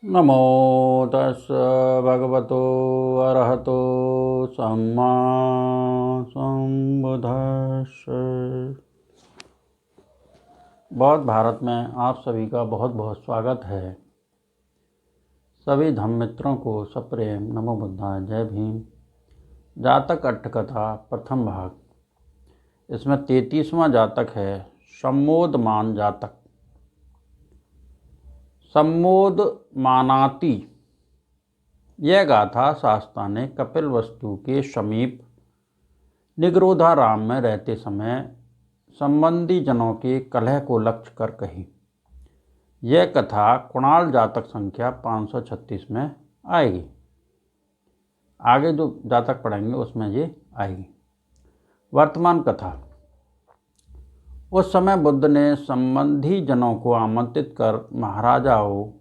नमो तस् भगवतो अरहतो सम्मा सम्बुद्धास्स। बौद्ध भारत में आप सभी का बहुत बहुत स्वागत है। सभी धम्म मित्रों को सप्रेम नमो बुद्धाय, जय भीम। जातक अट्ठकथा प्रथम भाग। इसमें 33वां जातक है, सम्मोदमान जातक। सम्मोदमानाति। यह गाथा शास्ता ने कपिल वस्तु के समीप निगरोधाराम में रहते समय संबंधी जनों के कलह को लक्ष्य कर कही। यह कथा कुणाल जातक संख्या 536 में आएगी। आगे जो जातक पढ़ेंगे उसमें ये आएगी। वर्तमान कथा। उस समय बुद्ध ने संबंधी जनों को आमंत्रित कर महाराजाओं,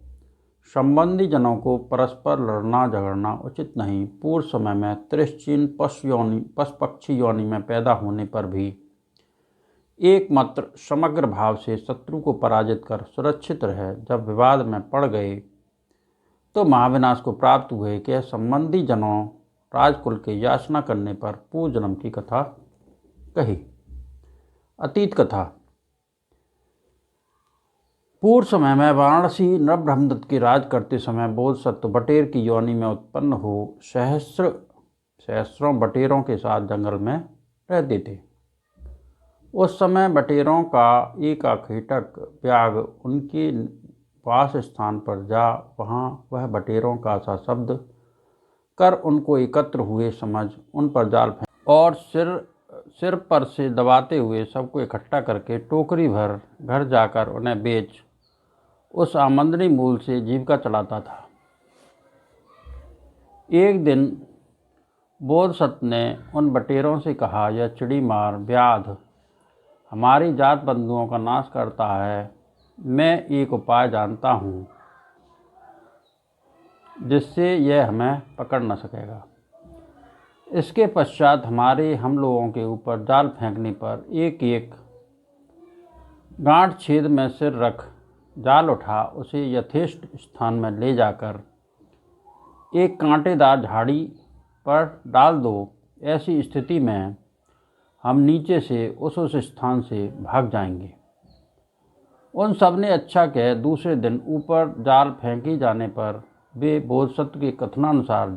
संबंधी जनों को परस्पर लड़ना झगड़ना उचित नहीं। पूर्व समय में तिरश्चीन पशुपक्षी योनि में पैदा होने पर भी एकमात्र समग्र भाव से शत्रु को पराजित कर सुरक्षित रहे। जब विवाद में पड़ गए तो महाविनाश को प्राप्त हुए कि संबंधी जनों राजकुल के याचना करने पर पूर्व जन्म की कथा कही। अतीत कथा। पूर्व समय में वाराणसी नरब्रह्मदत्त के राज करते समय बोधसत्व बटेर की योनि में उत्पन्न हो सहस्रों बटेरों के साथ जंगल में रहते थे। उस समय बटेरों का एक आखेटक व्याघ्र उनके वास स्थान पर जा वहाँ वह बटेरों का सा शब्द कर उनको एकत्र हुए समझ उन पर जाल फेंक और सिर पर से दबाते हुए सबको इकट्ठा करके टोकरी भर घर जाकर उन्हें बेच उस आमदनी मूल से जीविका चलाता था। एक दिन बोधसत्व ने उन बटेरों से कहा, यह चिड़ी मार व्याध हमारी जात बंधुओं का नाश करता है। मैं एक उपाय जानता हूँ जिससे यह हमें पकड़ न सकेगा। इसके पश्चात हम लोगों के ऊपर जाल फेंकने पर एक एक गांठ छेद में सिर रख जाल उठा उसे यथेष्ट स्थान में ले जाकर एक कांटेदार झाड़ी पर डाल दो। ऐसी स्थिति में हम नीचे से उस स्थान से भाग जाएंगे। उन सब ने अच्छा कह दूसरे दिन ऊपर जाल फेंके जाने पर वे बोधसत्व के कथनानुसार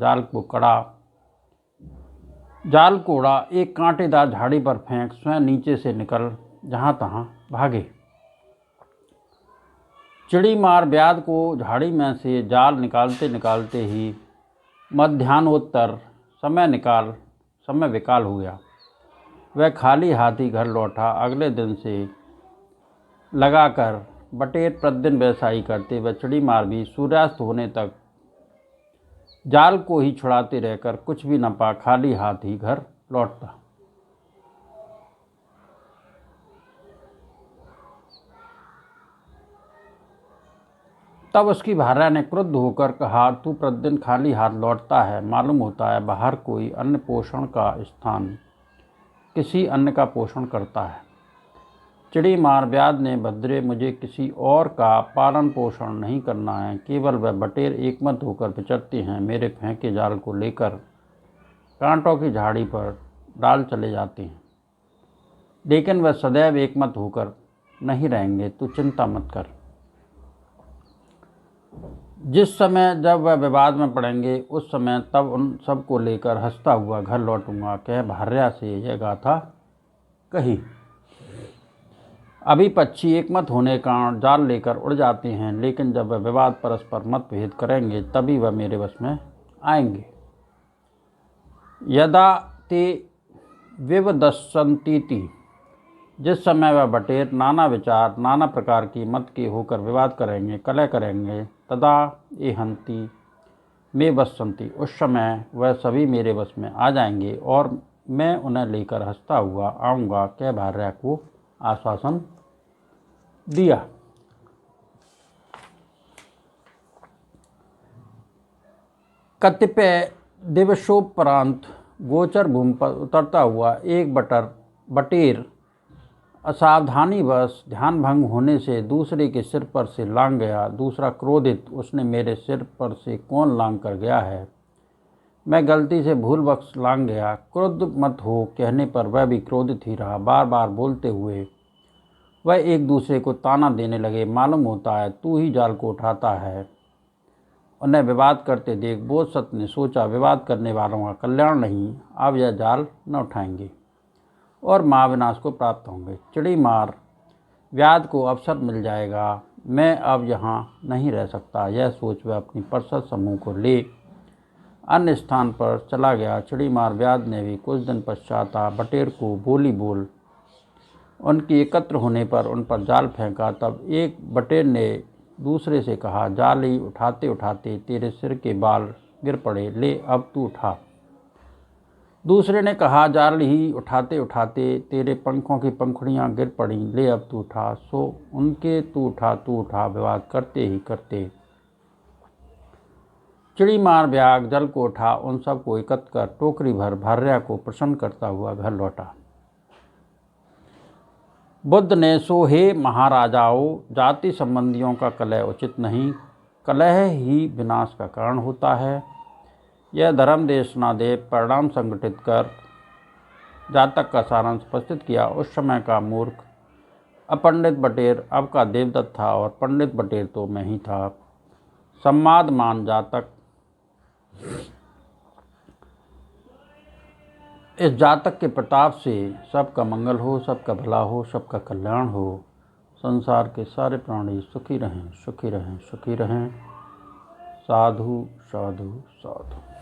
जाल कोड़ा एक कांटेदार झाड़ी पर फेंक स्वयं नीचे से निकल जहाँ तहाँ भागे। चिड़ी मार व्याध को झाड़ी में से जाल निकालते निकालते ही मध्याह्नोत्तर समय विकाल हो गया। वह खाली हाथ ही घर लौटा। अगले दिन से लगाकर बटेर प्रतिदिन वैसा ही करते वह चिड़ी मार भी सूर्यास्त होने तक जाल को ही छुड़ाते रहकर कुछ भी न पा खाली हाथ ही घर लौटता। तब उसकी भार्या ने क्रुद्ध होकर कहा, तू प्रतिदिन खाली हाथ लौटता है, मालूम होता है बाहर कोई अन्न पोषण का स्थान किसी अन्य का पोषण करता है। चिड़ी मार व्याध ने, भद्रे मुझे किसी और का पालन पोषण नहीं करना है, केवल वह बटेर एकमत होकर विचरते हैं। मेरे फेंके जाल को लेकर कांटों की झाड़ी पर डाल चले जाते हैं, लेकिन वह सदैव एकमत होकर नहीं रहेंगे। तू चिंता मत कर। जिस समय जब वह विवाद में पड़ेंगे उस समय तब उन सब को लेकर हंसता हुआ घर लौटूंगा। कह भार्या से यह गाथा कही। अभी पक्षी एकमत होने का जाल लेकर उड़ जाते हैं, लेकिन जब वह विवाद परस्पर मतभेद करेंगे तभी वह मेरे वश में आएंगे। यदा ते विवदस्सन्तीति। जिस समय वह बटेर नाना विचार नाना प्रकार की मत के होकर विवाद करेंगे कलह करेंगे, तदा ये हंती में वसंती। उस समय वह सभी मेरे वश में आ जाएंगे और मैं उन्हें लेकर हंसता हुआ आऊँगा। कह भार्या को आश्वासन दिया। कतिपय दिवसोपरांत गोचर भूमि पर उतरता हुआ एक बटेर असावधानीवश ध्यान भंग होने से दूसरे के सिर पर से लांघ गया। दूसरा क्रोधित, उसने मेरे सिर पर से कौन लांघ कर गया है? मैं गलती से भूलवश लांघ गया। क्रुद्ध मत हो कहने पर वह भी क्रोधित ही रहा। बार बार बोलते हुए वह एक दूसरे को ताना देने लगे। मालूम होता है तू ही जाल को उठाता है। उन्हें विवाद करते देख बोधसत्व ने सोचा, विवाद करने वालों का कल्याण नहीं, अब यह जाल न उठाएंगे और महाविनाश को प्राप्त होंगे। चिड़ी मार व्याध को अवसर मिल जाएगा। मैं अब यहाँ नहीं रह सकता। यह सोच वह अपनी पार्षद समूह को ले अन्य स्थान पर चला गया। चिड़ी मार व्याध ने भी कुछ दिन पश्चात बटेर को बोली बोल उनकी एकत्र होने पर उन पर जाल फेंका। तब एक बटेर ने दूसरे से कहा, जाल ही उठाते उठाते तेरे सिर के बाल गिर पड़े, ले अब तू उठा। दूसरे ने कहा, जाल ही उठाते उठाते तेरे पंखों की पंखुड़ियाँ गिर पड़ी, ले अब तू उठा। सो उनके तू उठा विवाद करते ही करते चिड़ी मार व्याघ जल को उठा उन सब को एकत्र कर टोकरी भर भार्या को प्रसन्न करता हुआ घर लौटा। बुद्ध ने, सो हे महाराजाओं, जाति संबंधियों का कलह उचित नहीं, कलह ही विनाश का कारण होता है। यह धर्म देशना दे परिणाम संगठित कर जातक का सारांश प्रस्तुत किया। उस समय का मूर्ख अपंडित बटेर अब का देवदत्त था और पंडित बटेर तो मैं ही था। सम्मादमान जातक, इस जातक के प्रताप से सबका मंगल हो, सबका भला हो, सबका कल्याण हो। संसार के सारे प्राणी सुखी रहें, सुखी रहें, सुखी रहें। साधु साधु साधु।